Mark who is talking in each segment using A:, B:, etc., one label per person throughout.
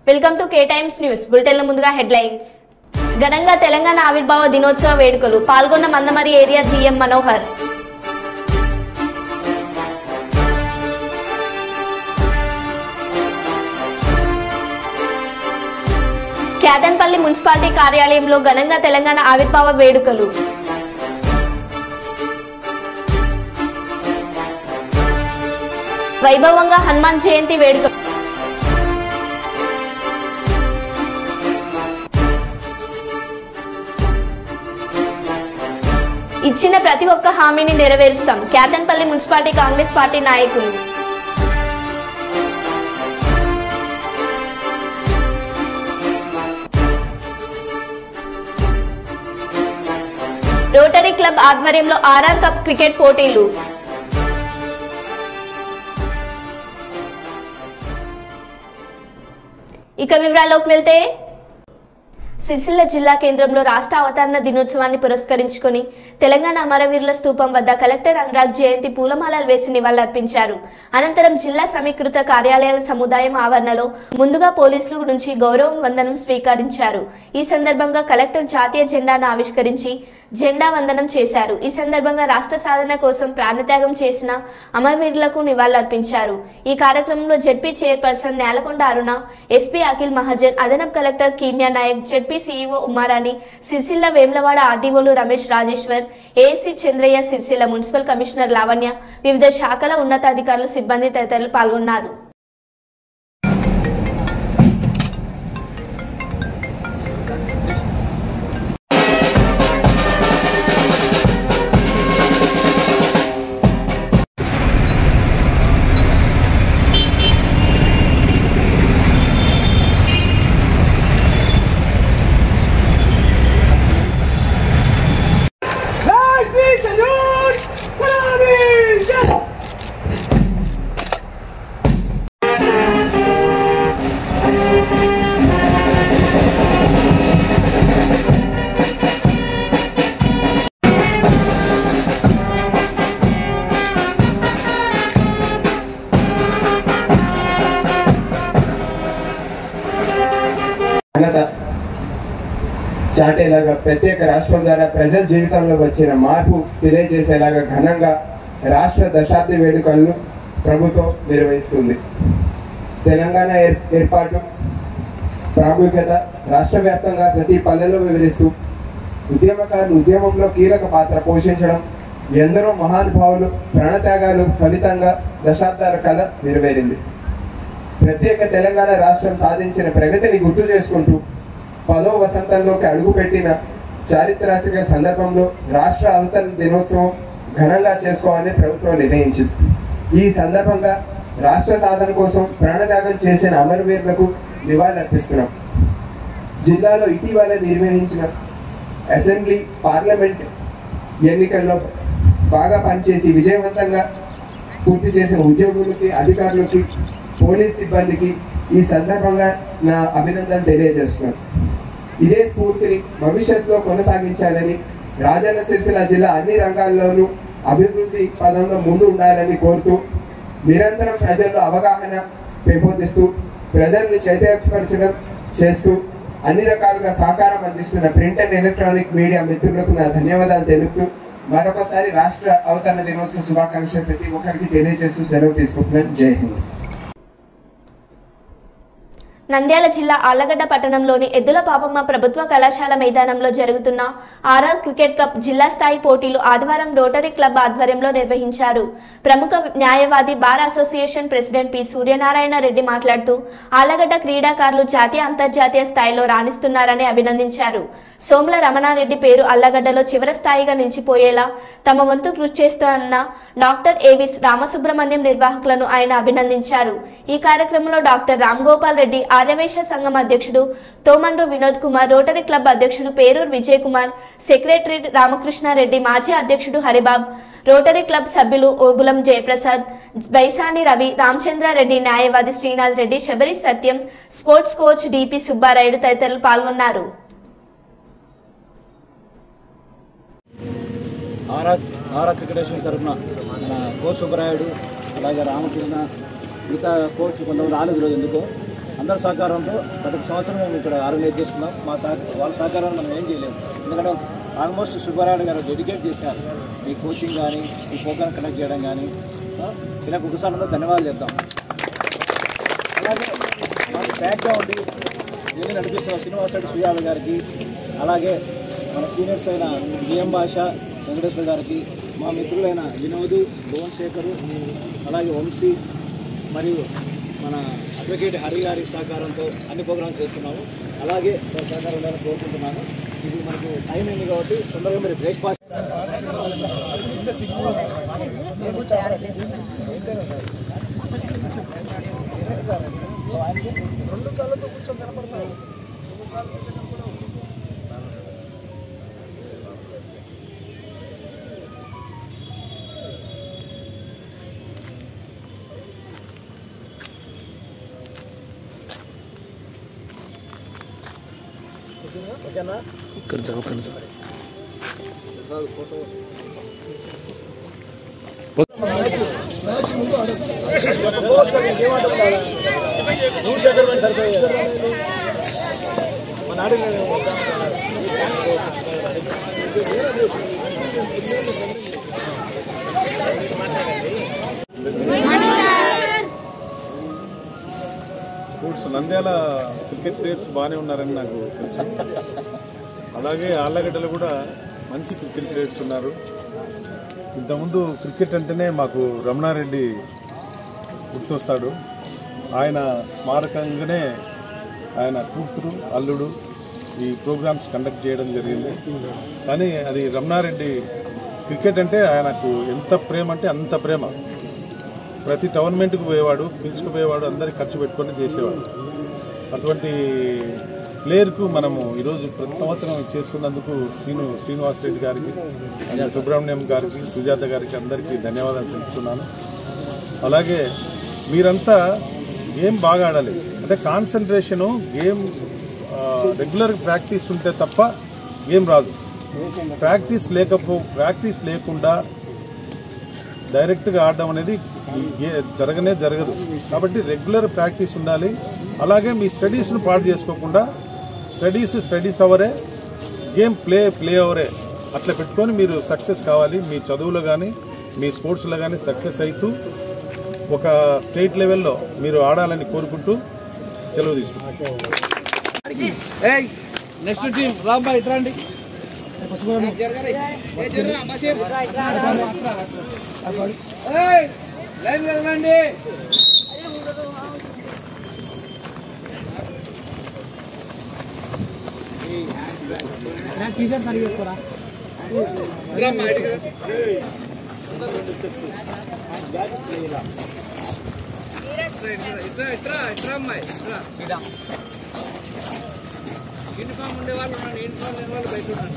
A: Welcome to K Times news బులెటిన్ల ముందుగా headlines. ఘనంగా తెలంగాణ ఆవిర్భావ దినోత్సవ వేడుకలు పాల్గొన్న Mandamarri area GM Manohar. Kyathanpally municipality కార్యాలయంలో ఘనంగా తెలంగాణ ఆవిర్భావ వేడుకలు. వైభవంగా హనుమాన్ జయంతి వేడుకలు. ఇచ్చిన ప్రతి ఒక్క హామీని నెరవేరుస్తాం క్యాదన్పల్లి మున్సిపాలిటీ కాంగ్రెస్ పార్టీ నాయకులు. రోటరీ క్లబ్ ఆధ్వర్యంలో ఆర్ఆర్ కప్ క్రికెట్ పోటీలు. ఇక వివరాల్లోకి వెళ్తే సిరిసిల్ల జిల్లా కేంద్రంలో రాష్ట్ర అవతరణ దినోత్సవాన్ని పురస్కరించుకొని తెలంగాణ అమరవీరుల స్తూపం వద్ద కలెక్టర్ అనురాగ్ జయంతి పూలమాలలు వేసి నివాళులర్పించారు. అనంతరం జిల్లా సమీకృత కార్యాలయాల సముదాయం ఆవరణలో ముందుగా పోలీసుల నుంచి గౌరవ వందనం స్వీకరించారు. ఈ సందర్భంగా కలెక్టర్ జాతీయ జెండాను ఆవిష్కరించి జెండా వందనం చేశారు. ఈ సందర్భంగా రాష్ట్ర సాధన కోసం ప్రాణత్యాగం చేసిన అమరవీరులకు నివాళులర్పించారు. ఈ కార్యక్రమంలో ZP chairperson Nelakonda Aruna, SP Akhil Mahajan, అదనపు collector Khimya Nayak, ZP CEO Umarani, Sircilla Vemulawada ఆర్డీఓలు Ramesh Rajeshwar, ASC Chandraiah, Sircilla municipal commissioner Lavanya, వివిధ శాఖల ఉన్నతాధికారులు, సిబ్బంది తదితరులు పాల్గొన్నారు.
B: చాటేలాగా ప్రత్యేక రాష్ట్రం ద్వారా ప్రజల జీవితంలో వచ్చిన మార్పు తెలియజేసేలాగా ఘనంగా రాష్ట్ర దశాబ్ది వేడుకలను ప్రభుత్వం నిర్వహిస్తుంది. తెలంగాణ ఏర్పాటు ప్రాముఖ్యత రాష్ట్ర వ్యాప్తంగా ప్రతి పల్లెలో వివరిస్తూ ఉద్యమకారులు ఉద్యమంలో కీలక పాత్ర పోషించడం, ఎందరో మహానుభావులు ప్రాణత్యాగాలు ఫలితంగా దశాబ్దాల కళ నెరవేరింది. ప్రత్యేక తెలంగాణ రాష్ట్రం సాధించిన ప్రగతిని గుర్తు చేసుకుంటూ 10వ వసంతంలోకి అడుగుపెట్టిన చారిత్రాత్మక సందర్భంలో రాష్ట్ర అవతరణ దినోత్సవం ఘనంగా చేసుకోవాలని ప్రభుత్వం నిర్ణయించింది. ఈ సందర్భంగా రాష్ట్ర సాధన కోసం ప్రాణత్యాగం చేసిన అమరవీరులకు నివాళులర్పిస్తున్నాం. జిల్లాలో ఇటీవల నిర్వహించిన అసెంబ్లీ, పార్లమెంట్ ఎన్నికల్లో బాగా పనిచేసి విజయవంతంగా పూర్తి చేసిన ఉద్యోగులకి, అధికారులకి, పోలీస్ సిబ్బందికి ఈ సందర్భంగా నా అభినందన తెలియజేస్తున్నాను. ఇదే స్ఫూర్తిని భవిష్యత్తులో కొనసాగించాలని, రాజన్న సిరిసిల్ల జిల్లా అన్ని రంగాల్లోనూ అభివృద్ధి పదంలో ముందు ఉండాలని కోరుతూ, నిరంతరం ప్రజల్లో అవగాహన పెంపొందిస్తూ, ప్రజల్ని చైతన్యపరచడం చేస్తూ అన్ని రకాలుగా సహకారం అందిస్తున్న ప్రింట్ అండ్ ఎలక్ట్రానిక్ మీడియా మిత్రులకు నా ధన్యవాదాలు తెలుపుతూ మరొకసారి రాష్ట్ర అవతరణ దినోత్సవ శుభాకాంక్షలు ప్రతి ఒక్కరికి తెలియజేస్తూ సెలవు తీసుకుంటున్నాను. జై హింద్.
A: నంద్యాల జిల్లా ఆళ్లగడ్డ పట్టణంలోని ఎద్దుల పాపమ్మ ప్రభుత్వ కళాశాల మైదానంలో జరుగుతున్న ఆర్ఆర్ క్రికెట్ కప్ జిల్లా స్థాయి పోటీలు ఆదివారం రోటరీ క్లబ్ ఆధ్వర్యంలో నిర్వహించారు. ప్రముఖ న్యాయవాది bar association president P Suryanarayana Reddy మాట్లాడుతూ ఆళ్లగడ్డ క్రీడాకారులు జాతీయ అంతర్జాతీయ స్థాయిలో రాణిస్తున్నారని అభినందించారు. సోముల రమణారెడ్డి పేరు అళ్లగడ్డలో చివరి స్థాయిగా నిలిచిపోయేలా తమ వంతు కృషి చేస్తున్న డాక్టర్ ఏవి రామసుబ్రహ్మణ్యం నిర్వాహకులను ఆయన అభినందించారు. ఈ కార్యక్రమంలో డాక్టర్ రామ్ గోపాల్ రెడ్డి, ఆర్యవైశ్య సంఘం అధ్యక్షుడు తోమండ్రు వినోద్ కుమార్, రోటరీ క్లబ్ అధ్యక్షుడు పేరూరు విజయ్ కుమార్, సెక్రటరీ రామకృష్ణారెడ్డి, మాజీ అధ్యక్షుడు హరిబాబ్, రోటరీ క్లబ్ సభ్యులు ఓబులం జయప్రసాద్, బైసాని రవి, రామచంద్రారెడ్డి, న్యాయవాది శ్రీనాథ్ రెడ్డి, శబరీష్ సత్యం, స్పోర్ట్స్ కోచ్ డిపి సుబ్బారాయుడు తదితరులు పాల్గొన్నారు.
C: క్రికెటేషన్ తరఫున కోచ్ సుబ్బారాయుడు, అలాగే రామకృష్ణ, మిగతా కోచ్ కొంతమంది రాలేదు ఈరోజు ఎందుకో. అందరి సహకారంతో ప్రతి సంవత్సరం మేము ఇక్కడ ఆర్గనైజ్ చేసుకున్నాం. వాళ్ళ సహకారం మనం ఏం చేయలేము. ఎందుకంటే ఆల్మోస్ట్ సుబ్బారాయుడు గారు డెడికేట్ చేశారు. మీ కోచింగ్ కానీ ఈ ప్రోగ్రామ్ కనెక్ట్ చేయడం కానీ ఇలా ఒకసారి ధన్యవాదాలు చెప్తాం. అలాగే మాకు బ్యాక్గా ఉండి ఇవన్నీ నడిపిస్తున్న శ్రీనివాసరెడ్డి సుయాదవ్ గారికి, అలాగే మన సీనియర్స్ అయిన బిఎం భాష వెంకటేశ్వర గారికి, మా మిత్రులైన వినోద్, భువన్ శేఖరు, అలాగే వంశీ మరియు మన అడ్వకేట్ హరి గారి సహకారంతో అన్ని ప్రోగ్రామ్స్ చేస్తున్నాము. అలాగే సహకారం ఉండాలని కోరుకుంటున్నాను. ఇది మనకు టైం అయింది కాబట్టి తొందరగా మీరు బ్రేక్ఫాస్ట్ రెండు కాళ్ళతో కూర్చొని కనపడతాయి. ఓకేనా? Photo
D: sports Nandyal cricket players బాగానే ఉన్నారని నాకు తెలుసు. అలాగే ఆళ్ళగడ్డలో కూడా మంచి క్రికెట్ ప్లేయర్స్ ఉన్నారు. ఇంతకుముందు క్రికెట్ అంటేనే మాకు రమణారెడ్డి గుర్తొస్తాడు. ఆయన స్మారకంగానే ఆయన కూతురు, అల్లుడు ఈ ప్రోగ్రామ్స్ కండక్ట్ చేయడం జరిగింది. కానీ అది రమణారెడ్డి క్రికెట్ అంటే ఆయనకు ఎంత ప్రేమ అంటే అంత ప్రేమ. ప్రతి టోర్నమెంట్కి పోయేవాడు, పిలుచుకుపోయేవాడు, అందరికి ఖర్చు పెట్టుకొని చేసేవాడు. అటువంటి ప్లేయర్కు మనము ఈరోజు ప్రతి సంవత్సరం చేస్తున్నందుకు శ్రీనివాసరెడ్డి గారికి, సుబ్రహ్మణ్యం గారికి, సుజాత గారికి అందరికీ ధన్యవాదాలు తెలుపుతున్నాను. అలాగే మీరంతా గేమ్ బాగా ఆడాలి. అంటే కాన్సన్ట్రేషను గేమ్ రెగ్యులర్ ప్రాక్టీస్ ఉంటే తప్ప గేమ్ రాదు. ప్రాక్టీస్ లేకుండా డైరెక్ట్గా ఆడడం అనేది జరగదు. కాబట్టి రెగ్యులర్ ప్రాక్టీస్ ఉండాలి. అలాగే మీ స్టడీస్ను పాడు చేసుకోకుండా స్టడీస్ అవరే, గేమ్ ప్లే అవరే అట్లా పెట్టుకొని మీరు సక్సెస్ కావాలి. మీ చదువులో కానీ మీ స్పోర్ట్స్లో కానీ సక్సెస్ అవుతూ ఒక స్టేట్ లెవెల్లో మీరు ఆడాలని కోరుకుంటూ సెలవు తీసుకుంటాం.
E: Next team రాంబా ఇట్రండి. లైన్ వెళ్ళండి. టీచర్ సరిగా చేసుకోరా. యూనిఫామ్ ఉండే వాళ్ళు ఉన్నాను, యూనిఫామ్ లేని వాళ్ళు బయట ఉన్నారు.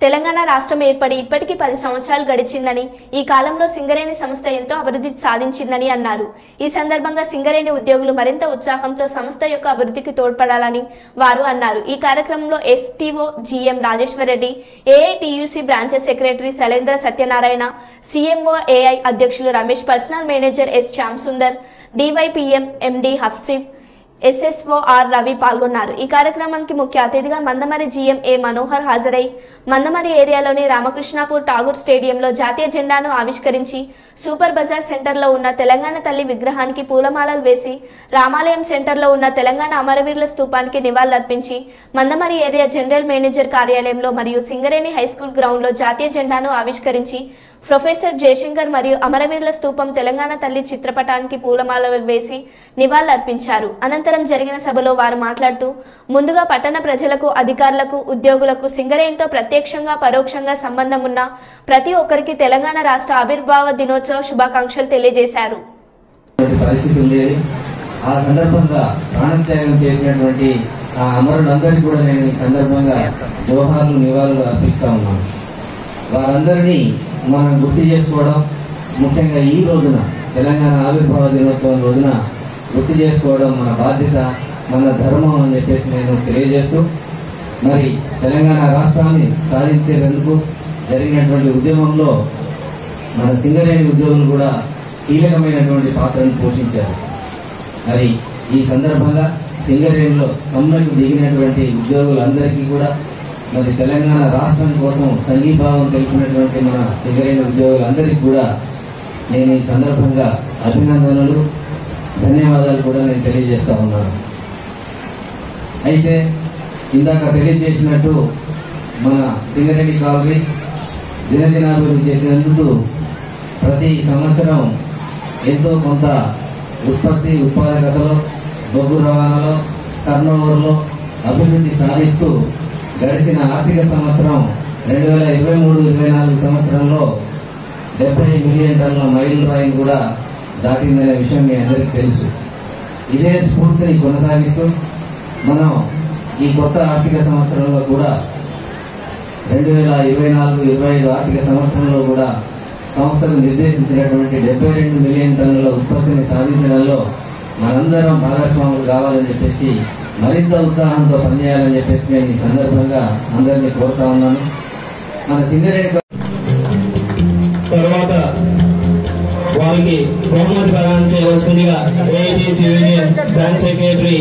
A: తెలంగాణ రాష్ట్రం ఏర్పడి ఇప్పటికీ 10 సంవత్సరాలు గడిచిందని, ఈ కాలంలో సింగరేణి సంస్థ ఎంతో అభివృద్ధి సాధించిందని అన్నారు. ఈ సందర్భంగా సింగరేణి ఉద్యోగులు మరింత ఉత్సాహంతో సంస్థ యొక్క అభివృద్ధికి తోడ్పడాలని వారు అన్నారు. ఈ కార్యక్రమంలో STO GM Rajeshwar Reddy, AITUC branches secretary Shailendra Satyanarayana, CMO AI అధ్యక్షులు Ramesh, personal manager yes Shyam Sundar, డివైపిఎం MD హఫ్సిబ్, SSO are Ravi పాల్గొన్నారు. ఈ కార్యక్రమానికి ముఖ్య అతిథిగా మందమరి జిఎం ఏ మనోహర్ హాజరై మందమరి ఏరియాలోని రామకృష్ణాపూర్ ఠాగూర్ స్టేడియంలో జాతీయ జెండాను ఆవిష్కరించి సూపర్ బజార్ సెంటర్లో ఉన్న తెలంగాణ తల్లి విగ్రహానికి పూలమాలలు వేసి రామాలయం సెంటర్లో ఉన్న తెలంగాణ అమరవీరుల స్తూపానికి నివాళులర్పించి మందమరి ఏరియా జనరల్ మేనేజర్ కార్యాలయంలో మరియు సింగరేణి హైస్కూల్ గ్రౌండ్లో జాతీయ జెండాను ఆవిష్కరించి ప్రొఫెసర్ జయశంకర్ మరియు అమరవీరుల స్తూపం తెలంగాణ తల్లి చిత్రపటానికి పూలమాలలు వేసి నివాళులర్పించారు. అనంతరం జరిగిన సభలో వారు మాట్లాడుతూ ముందుగా పట్టణ ప్రజలకు, అధికారులకు, ఉద్యోగులకు సింగరేణితో ప్రత్యక్షంగా పరోక్షంగా సంబంధం ఉన్న ప్రతి ఒక్కరికి తెలంగాణ రాష్ట్ర ఆవిర్భావ దినోత్సవ శుభాకాంక్షలు తెలియజేశారు.
F: ఆ సందర్భంగా ప్రాణత్యాగం చేసినటువంటి ఆ అమరులందరికీ కూడా నేను ఈ సందర్భంగా జోహార్లు, నివాళులు అర్పిస్తా ఉన్నాను. వారందరినీ మనం గుర్తు చేసుకోవడం, ముఖ్యంగా ఈ రోజున తెలంగాణ ఆవిర్భావ దినోత్సవం రోజున గుర్తు చేసుకోవడం మన బాధ్యత. మన ధర్మం అని చెప్పేసి నేను తెలియజేస్తూ, మరి తెలంగాణ రాష్ట్రాన్ని సాధించేందుకు జరిగినటువంటి ఉద్యమంలో మన సింగరేణి ఉద్యోగులు కూడా కీలకమైనటువంటి పాత్రను పోషించారు. మరి ఈ సందర్భంగా సింగరేణిలో సమ్మెకు దిగినటువంటి ఉద్యోగులందరికీ కూడా, మరి తెలంగాణ రాష్ట్రం కోసం సంఘీభావం తెలిపినటువంటి మన సింగరేణి ఉద్యోగులందరికీ కూడా నేను ఈ సందర్భంగా అభినందనలు, ధన్యవాదాలు కూడా నేను తెలియజేస్తా ఉన్నాను. అయితే ఇందాక తెలియజేసినట్టు మన సింగరేణి కాలనీస్ దినదినాభివృద్ధి చేసినందుకు ప్రతి సంవత్సరం ఎంతో కొంత ఉత్పాదకతలో, బొగ్గు రవాణాలో, టర్నోవర్లో అభివృద్ధి సాధిస్తూ గడిచిన ఆర్థిక సంవత్సరం 2023-24 సంవత్సరంలో 70 మిలియన్ టన్నుల మైలు రాయిని కూడా దాటిందనే విషయం మీ అందరికీ తెలుసు. ఇదే స్ఫూర్తిని కొనసాగిస్తూ మనం ఈ కొత్త ఆర్థిక సంవత్సరంలో కూడా 2024-25 ఆర్థిక సంవత్సరంలో కూడా సంస్థలు నిర్దేశించినటువంటి 72 మిలియన్ టన్నుల ఉత్పత్తిని సాధించడంలో మనందరం భాగస్వాములు కావాలని చెప్పేసి, మరింత ఉత్సాహంతో పనిచేయాలని చెప్పేసి నేను ఈ సందర్భంగా అందరినీ కోరుతా ఉన్నాను. మన సింగరేణి తర్వాత వారికి బహుమతి ప్రదానం చేయవలసిందిగా AITC union branch secretary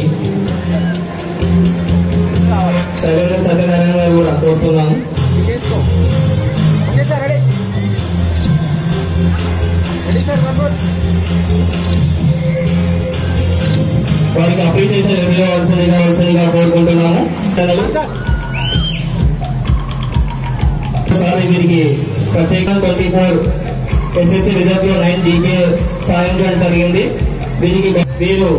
F: Satyanarayana గారు కూడా కోరుతున్నాము. వారికి అప్రిషియేషన్ ఇవ్వవలసిందిగా కోరుకుంటున్నాము. వీరికి ప్రత్యేక 24 SSC రిజర్వ్ లో 9 GPA సాధించడం జరిగింది. వీరు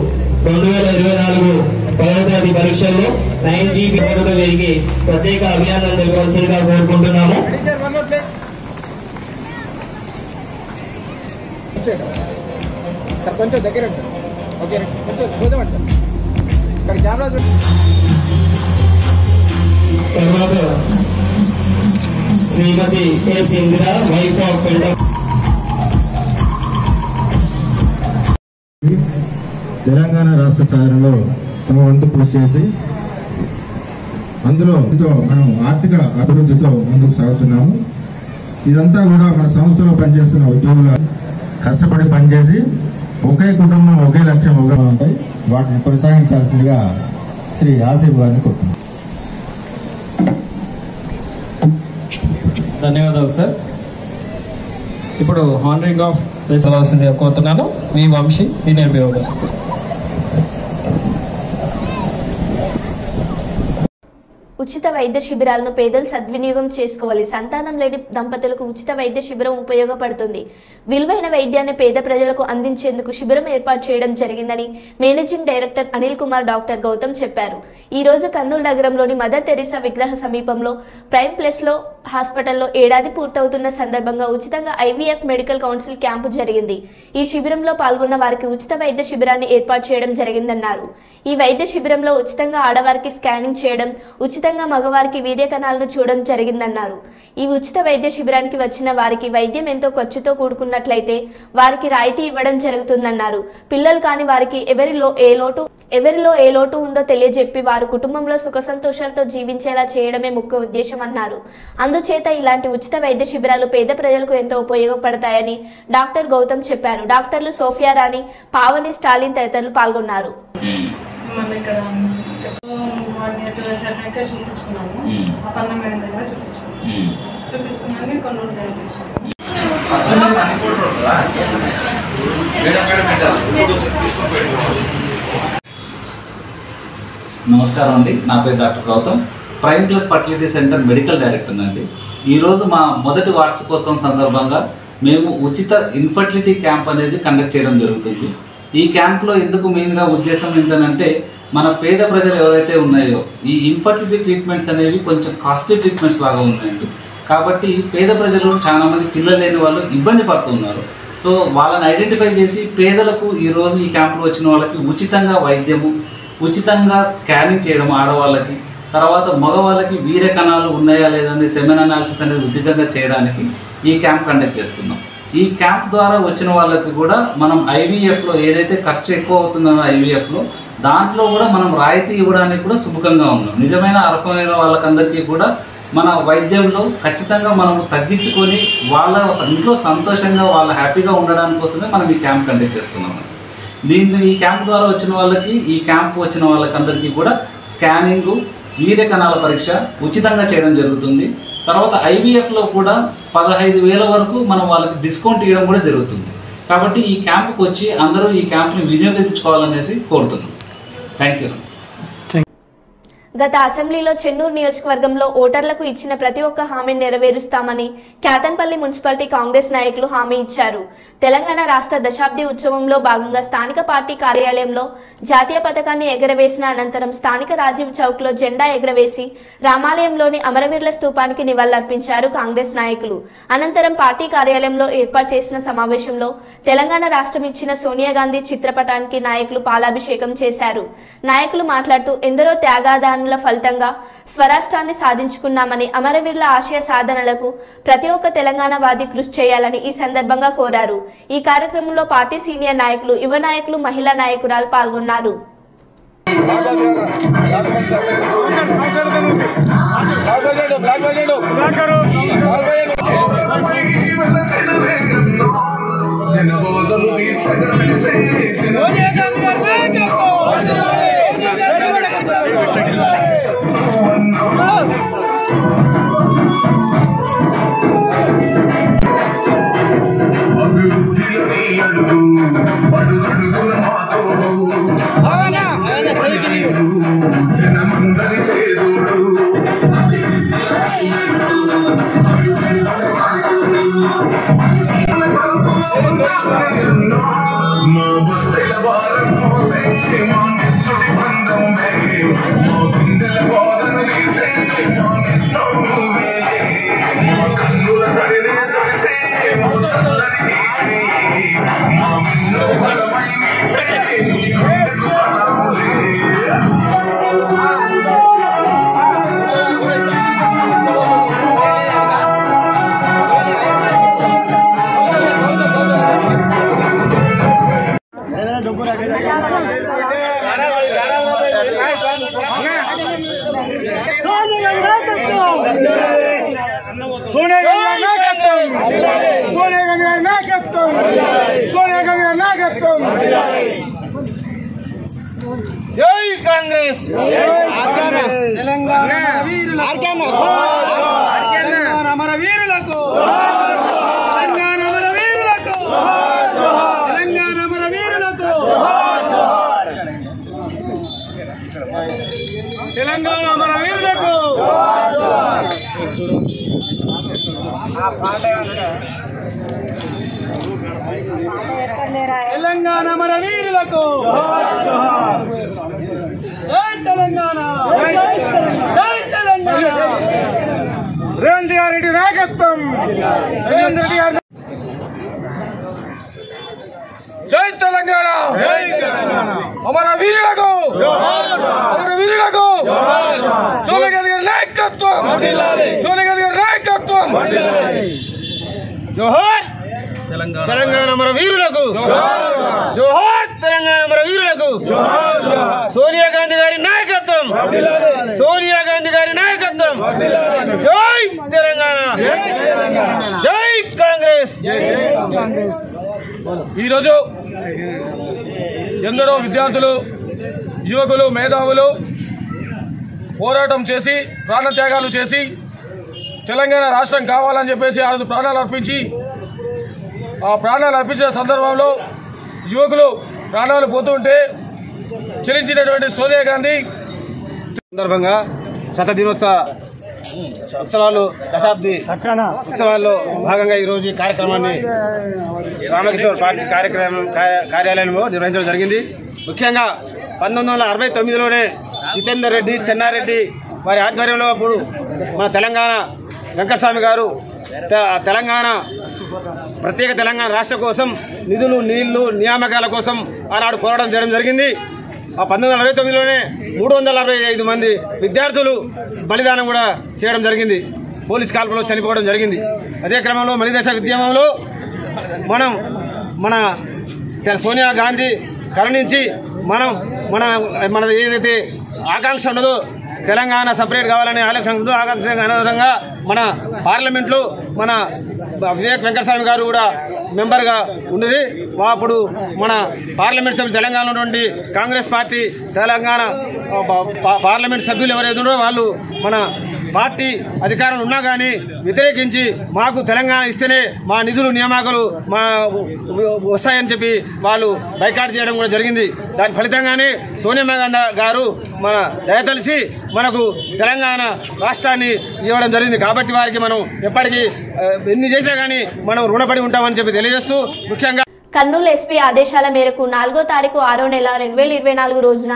F: 2024 10వ తరగతి పరీక్షల్లో 9 GPA వీరికి ప్రత్యేక అభియానం జరపవలసిందిగా కోరుకుంటున్నాము.
C: కొంచెం దగ్గర ఓకే, కొంచెం చూద్దామండి సార్. ఇక్కడ కెమెరా
F: తర్వాత శ్రీమతి కె సింధిరా, వైఫ్ ఆఫ్ పెంట.
G: తెలంగాణ రాష్ట్ర సాధనలో తమ వంతు కృషి చేసి అందులో మనం ఆర్థిక అభివృద్ధితో ముందుకు సాగుతున్నాము. ఇదంతా కూడా మన సంస్థలో పనిచేస్తున్న ఉద్యోగుల కష్టపడి పనిచేసి ఒకే కుటుంబం, ఒకే లక్ష్యం, ఒకే ఉంటాయి. వాటిని కొనసాగించాల్సిందిగా శ్రీ ఆసిఫ్ గారిని కోరుతున్నాం.
H: ధన్యవాదాలు సార్. ఇప్పుడు హానరింగ్ ఆఫ్ వేసవలసిందిగా కోరుతున్నాను. మీ వంశీ సీనియర్ బ్యూరో గారు.
A: ఉచిత వైద్య శిబిరాలను పేదలు సద్వినియోగం చేసుకోవాలి. సంతానం లేని దంపతులకు ఉచిత వైద్య శిబిరం ఉపయోగపడుతుంది. విలువైన వైద్యాన్ని పేద ప్రజలకు అందించేందుకు శిబిరం ఏర్పాటు చేయడం జరిగిందని managing director Anil Kumar doctor Gautam చెప్పారు. ఈ రోజు కర్నూలు నగరంలోని మదర్ తెరీసా విగ్రహ సమీపంలో ప్రైమ్ ప్లేస్లో హాస్పిటల్లో ఏడాది పూర్తవుతున్న సందర్భంగా ఉచితంగా IVF మెడికల్ కౌన్సిల్ క్యాంపు జరిగింది. ఈ శిబిరంలో పాల్గొన్న వారికి ఉచిత వైద్య శిబిరాన్ని ఏర్పాటు చేయడం జరిగిందన్నారు. ఈ వైద్య శిబిరంలో ఉచితంగా ఆడవారికి స్కానింగ్ చేయడం, ఉచితంగా మగవారికి వీర్య కణాలను చూడడం జరిగిందన్నారు. ఈ ఉచిత వైద్య శిబిరానికి వచ్చిన వారికి వైద్యం ఎంతో ఖర్చుతో కూడుకున్నట్లయితే వారికి రాయితీ ఇవ్వడం జరుగుతుందన్నారు. పిల్లలు కాని వారికి ఎవరిలో ఏ లోటు ఉందో తెలియజెప్పి వారు కుటుంబంలో సుఖ సంతోషాలతో జీవించేలా చేయడమే ముఖ్య ఉద్దేశం అన్నారు. అందుచేత ఇలాంటి ఉచిత వైద్య శిబిరాలు పేద ప్రజలకు ఎంతో ఉపయోగపడతాయని డాక్టర్ గౌతమ్ చెప్పారు. డాక్టర్లు సోఫియా రాణి, పావని, స్టాలిన్ తదితరులు పాల్గొన్నారు.
I: నమస్కారం అండి, నా పేరు doctor Gautam, prime plus fertility centre medical director అండి. ఈరోజు మా మొదటి వార్షికోత్సవం సందర్భంగా మేము ఉచిత ఇన్ఫర్టిలిటీ క్యాంప్ అనేది కండక్ట్ చేయడం జరుగుతుంది. ఈ క్యాంప్లో ఎందుకు మెయిన్గా ఉద్దేశం ఏంటంటే, మన పేద ప్రజలు ఎవరైతే ఉన్నాయో ఈ ఇన్ఫర్టిలిటీ ట్రీట్మెంట్స్ అనేవి కొంచెం కాస్ట్లీ ట్రీట్మెంట్స్ లాగా ఉన్నాయండి. కాబట్టి పేద ప్రజలు చాలామంది పిల్లలు లేని వాళ్ళు ఇబ్బంది పడుతున్నారు. సో వాళ్ళని ఐడెంటిఫై చేసి పేదలకు ఈరోజు ఈ క్యాంపులో వచ్చిన వాళ్ళకి ఉచితంగా వైద్యము, ఉచితంగా స్కానింగ్ చేయడం ఆడవాళ్ళకి, తర్వాత మగవాళ్ళకి వీర్య కణాలు ఉన్నాయా లేదని సెమెన్ అనాలిసిస్ అనేది ఉచితంగా చేయడానికి ఈ క్యాంప్ కండక్ట్ చేస్తున్నాం. ఈ క్యాంప్ ద్వారా వచ్చిన వాళ్ళకి కూడా మనం IVFలో ఏదైతే ఖర్చు ఎక్కువ అవుతుందో IVFలో దాంట్లో కూడా మనం రాయితీ ఇవ్వడానికి కూడా సుముఖంగా ఉన్నాం. నిజమైన అర్హమైన వాళ్ళకందరికీ కూడా మన వైద్యంలో ఖచ్చితంగా మనము తగ్గించుకొని వాళ్ళ ఇంట్లో సంతోషంగా వాళ్ళ హ్యాపీగా ఉండడానికి కోసమే మనం ఈ క్యాంప్ కండక్ట్ చేస్తున్నాం. దీంట్లో ఈ క్యాంప్ ద్వారా వచ్చిన వాళ్ళకి ఈ క్యాంప్ వచ్చిన వాళ్ళకందరికీ కూడా స్కానింగు, వీర్యకణాల పరీక్ష ఉచితంగా చేయడం జరుగుతుంది. తర్వాత ఐవీఎఫ్లో కూడా 15,000 వరకు మనం వాళ్ళకి డిస్కౌంట్ ఇవ్వడం కూడా జరుగుతుంది. కాబట్టి ఈ క్యాంపుకి వచ్చి అందరూ ఈ క్యాంప్ని వినియోగించుకోవాలనేసి కోరుతున్నాం. Thank you.
A: గత అసెంబ్లీలో చెన్నూరు నియోజకవర్గంలో ఓటర్లకు ఇచ్చిన ప్రతి ఒక్క హామీని నెరవేరుస్తామని కేతన్పల్లి మున్సిపాలిటీ కాంగ్రెస్ నాయకులు హామీ ఇచ్చారు. తెలంగాణ రాష్ట్ర దశాబ్ది ఉత్సవంలో భాగంగా స్థానిక పార్టీ కార్యాలయంలో జాతీయ పతాకాన్ని ఎగరవేసిన అనంతరం స్థానిక రాజీవ్ చౌక్లో జెండా ఎగరవేసి రామాలయంలోని అమరవీరుల స్తూపానికి నివాళులర్పించారు కాంగ్రెస్ నాయకులు. అనంతరం పార్టీ కార్యాలయంలో ఏర్పాటు చేసిన సమావేశంలో తెలంగాణ రాష్ట్రం ఇచ్చిన సోనియా గాంధీ చిత్రపటానికి నాయకులు పాలాభిషేకం చేశారు. నాయకులు మాట్లాడుతూ ఎందరో త్యాగాదాన ఫలితంగా స్వరాష్ట్రాన్ని సాధించుకున్నామని, అమరవీరుల ఆశయ సాధనలకు ప్రతి ఒక్క తెలంగాణ వాది కృషి చేయాలని ఈ సందర్భంగా కోరారు. ఈ కార్యక్రమంలో పార్టీ సీనియర్ నాయకులు, యువ నాయకులు, మహిళా నాయకురాలు పాల్గొన్నారు.
E: జై కాంగ్రెస్, తెలంగాణ అమర వీరులకు, తెలంగాణ అమర వీరులకు, తెలంగాణ అమర వీరులకు, తెలంగాణ అమర వీరులకు. తెలంగాణ అమర వీరులకు జై తెలంగాణ, జై తెలంగాణ. రేవంత్ రెడ్డి నాయకత్వం, రేవంత్ రెడ్డి గారు. జై తెలంగాణ, అమర వీరులకు, అమర వీరులకు. సోనియా గాంధీ గారి నాయకత్వం, సోనియా గాంధీ గారి నాయకత్వం. జోహార్ తెలంగాణ అమర వీరులకు, జోహార్ తెలంగాణ అమర వీరులకు. సోనియా గాంధీ గారి నాయకత్వం, సోనియా గాంధీ గారి నాయకత్వం. జై తెలంగాణ, జై కాంగ్రెస్. ఈరోజు ఎందరో విద్యార్థులు, యువకులు, మేధావులు పోరాటం చేసి, ప్రాణత్యాగాలు చేసి తెలంగాణ రాష్ట్రం కావాలని చెప్పేసి ఆ రోజు ప్రాణాలు అర్పించి, ఆ ప్రాణాలు అర్పించిన సందర్భంలో యువకులు ప్రాణాలు పోతుంటే చెల్లించినటువంటి సోనియా గాంధీ సందర్భంగా శతదినోత్సవ ఉత్సవాలు, దశాబ్ది ఉత్సవాల్లో భాగంగా ఈరోజు ఈ కార్యక్రమాన్ని రామకిషోర్ పార్టీ కార్యాలయంలో నిర్వహించడం జరిగింది. ముఖ్యంగా 1969లోనే జితేందర్ రెడ్డి, చెన్నారెడ్డి వారి ఆధ్వర్యంలో అప్పుడు మన తెలంగాణ వెంకటస్వామి గారు తెలంగాణ ప్రత్యేక తెలంగాణ రాష్ట్ర కోసం నిధులు, నీళ్లు, నియామకాల కోసం ఆనాడు పోరాటం చేయడం జరిగింది. ఆ 1969లోనే 365 మంది విద్యార్థులు బలిదానం కూడా చేయడం జరిగింది. పోలీస్ కాల్పులో చనిపోవడం జరిగింది. అదే క్రమంలో మలిదశ ఉద్యమంలో మన సోనియా గాంధీ కరుణించి మనం
C: మన ఏదైతే ఆకాంక్ష ఉన్నదో తెలంగాణ సపరేట్ కావాలనే ఆకాంక్ష అనుగుణంగా మన పార్లమెంట్లో మన వివేక్ వెంకటస్వామి గారు కూడా మెంబర్గా ఉండేది. అప్పుడు మన పార్లమెంట్ సభ్యులు తెలంగాణలో ఉన్నటువంటి కాంగ్రెస్ పార్టీ తెలంగాణ పార్లమెంట్ సభ్యులు ఎవరైతే ఉన్నారో వాళ్ళు మన పార్టీ అధికారంలో ఉన్నా కానీ వ్యతిరేకించి మాకు తెలంగాణ ఇస్తేనే మా నిధులు నియామకాలు మా వస్తాయని చెప్పి వాళ్ళు బైకాట్ చేయడం కూడా జరిగింది. దాని ఫలితంగానే సోనియా గాంధీ గారు మన దయతలిసి మనకు తెలంగాణ రాష్ట్రాన్ని ఇవ్వడం జరిగింది. కాబట్టి వారికి మనం ఎప్పటికీ ఎన్ని చేసినా కానీ మనం రుణపడి ఉంటామని చెప్పి తెలియజేస్తూ ముఖ్యంగా
A: కర్నూలు ఎస్పీ ఆదేశాల మేరకు 4వ తారీఖు 6వ నెల 2024 రోజున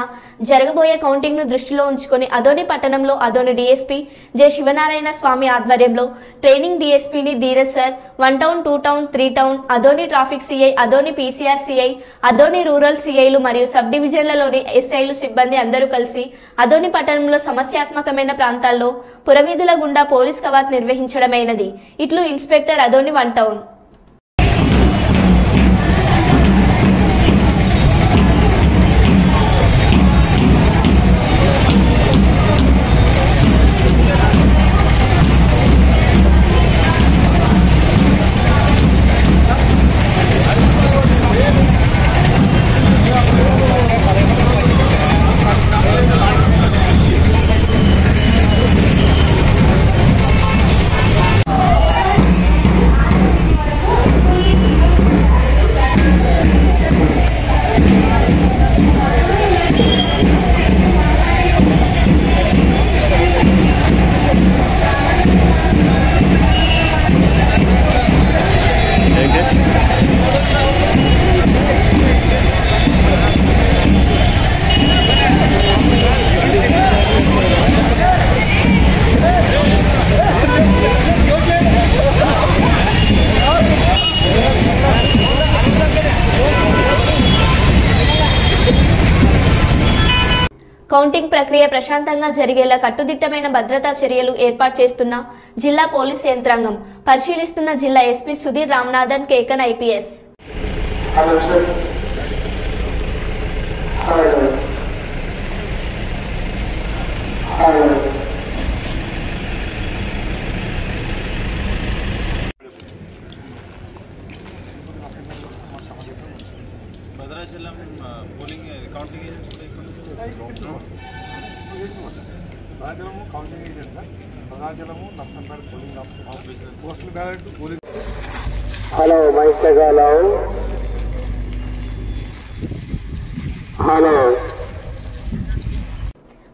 A: జరగబోయే కౌంటింగ్ ను దృష్టిలో ఉంచుకొని అదోని పట్టణంలో అదోని డీఎస్పీ జె శివనారాయణ స్వామి ఆధ్వర్యంలో ట్రైనింగ్ డీఎస్పీని Dheeraj sir 1 town 2 town 3 town Adoni traffic CI Adoni PCR CI Adoni rural సిఐలు మరియు సబ్ డివిజన్లలోని ఎస్ఐలు సిబ్బంది అందరూ కలిసి అదోని పట్టణంలో సమస్యాత్మకమైన ప్రాంతాల్లో పురవీధుల గుండా పోలీస్ కవాత్ నిర్వహించడమైనది. ఇట్లు ఇన్స్పెక్టర్ అదోని 1 టౌన్. కౌంటింగ్ ప్రక్రియ ప్రశాంతంగా జరిగేలా కట్టుదిట్టమైన భద్రతా చర్యలు ఏర్పాటు చేస్తున్న జిల్లా పోలీస్ యంత్రాంగం పరిశీలిస్తున్న జిల్లా SP Sudhir Ramanathan Kekan IPS.
D: Bhadrachalam polling counting agents Bhadrachalam counting agent sir, Bhadrachalam Narsampet polling officer postal ballot polling.
B: Hello mike hello.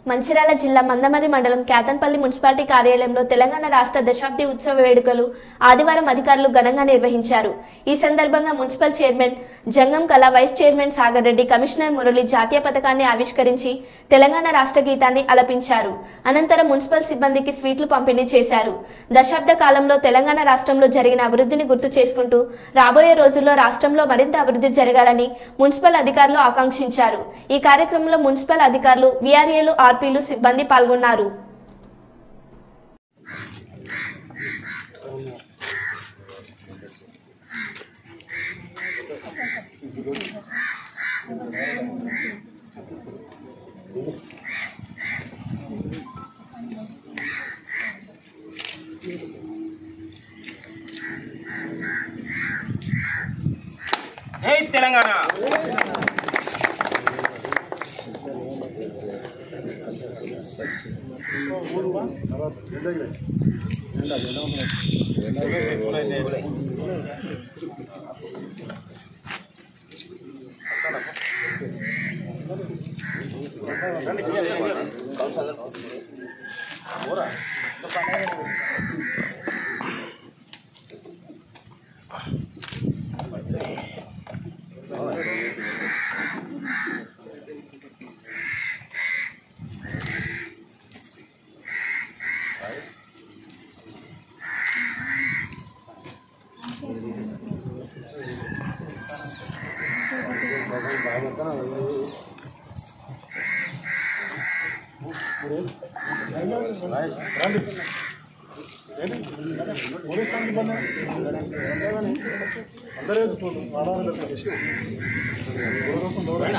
A: Mancherial జిల్లా మందమర్రి మండలం క్యాతన్పల్లి మున్సిపాలిటీ కార్యాలయంలో తెలంగాణ రాష్ట్ర దశాబ్ది ఉత్సవ వేడుకలు ఆదివారం అధికారులు ఘనంగా నిర్వహించారు. ఈ సందర్భంగా municipal chairman Jangam Kala, vice chairman Sagar Reddy, commissioner Murali జాతీయ పతాకాన్ని ఆవిష్కరించి తెలంగాణ రాష్ట్ర గీతాన్ని ఆలపించారు. అనంతరం మున్సిపల్ సిబ్బందికి స్వీట్లు పంపిణీ చేశారు. దశాబ్ద కాలంలో తెలంగాణ రాష్ట్రంలో జరిగిన అభివృద్ధిని గుర్తు చేసుకుంటూ రాబోయే రోజుల్లో రాష్ట్రంలో మరింత అభివృద్ధి జరగాలని మున్సిపల్ అధికారులు ఆకాంక్షించారు. ఈ కార్యక్రమంలో మున్సిపల్ అధికారులు, వీఆర్ఏలు, ఆర్పీలు సిబ్బంది పాల్గొన్నారు.
C: జై తెలంగాణ.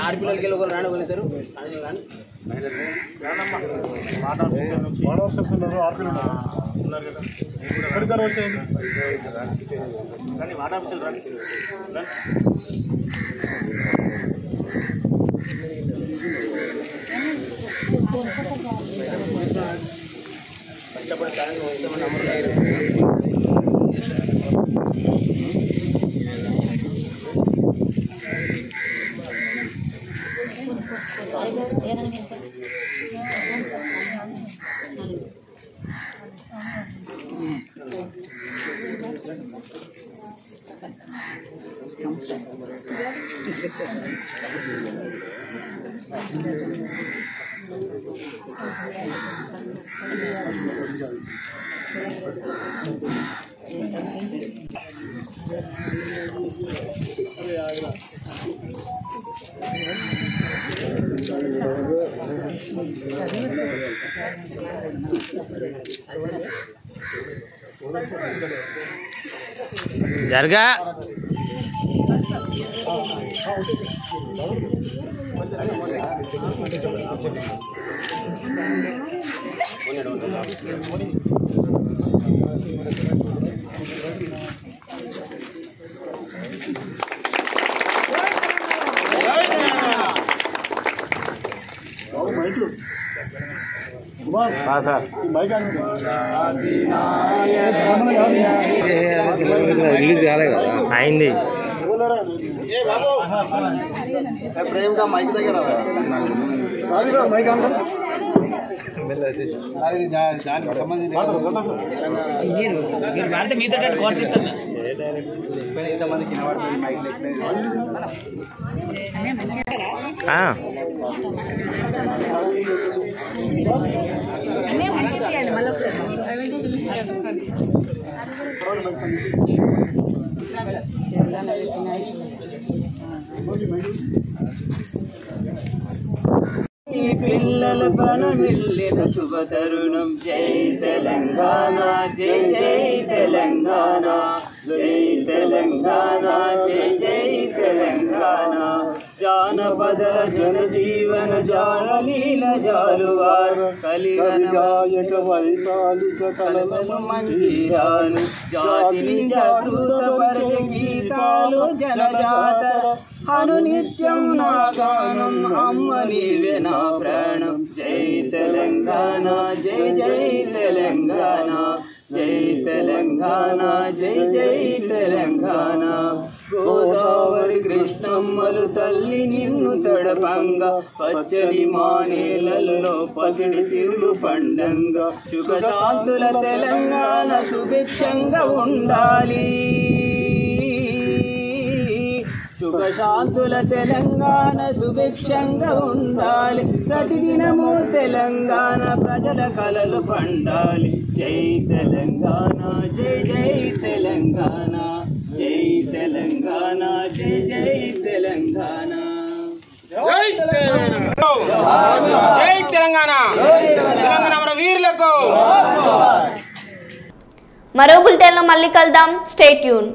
C: ఆడపిల్లలకి ఒకరు రానివ్వలేరు మాట ఆఫీసులు రండి. కష్టపడి సాయం వస్తామని అమలు
J: జరగా రిలీజ్ కాలే కదా అయింది
C: ప్రేమ్ का माइक దగ్గర సారీ రా మైక్ ఆన్ కర్ సారీ దానికి సంబంధించి మీరు వాడితే మీతో కోర్స్ ఇస్తాను ఇంతమందికి వినబడుతుంది మైక్ పిల్లల పనమిల్లిన శుభ తరుణం జై తెలంగాణ జై జై తెలంగాణ జై తెలంగాణ జై జై తెలంగాణ జానపద జనజీవన జానలీల జాలువారు కలిగాయక వైతాళిక కలవలు మంజీరాలు జాతిని జాగృతపరచ గీతాలు జనజాతర అనునిత్యం నా గానం అమ్మ నీవే నా ప్రాణం జై తెలంగాణ జై జై తెలంగాణ జై తెలంగాణ జై జై తెలంగాణ గోదావరి కృష్ణమ్మలు తల్లి నిన్ను తడపంగా పచ్చని మానేలలో పసిడి చిరులు పండంగా సుఖశాంతుల తెలంగాణ సుభిక్షంగా ఉండాలి సుఖశాంతుల తెలంగాణ సుభిక్షంగా ఉండాలి ప్రతిదినము తెలంగాణ ప్రజల కలలు పండాలి జై తెలంగాణ జై జై తెలంగాణ జై తెలంగాణ జై జై తెలంగాణ జై తెలంగాణ తెలంగాణ మన వీరులకు
A: మరో బులెటిన్లో మళ్ళీ కలుద్దాం. Stay tune.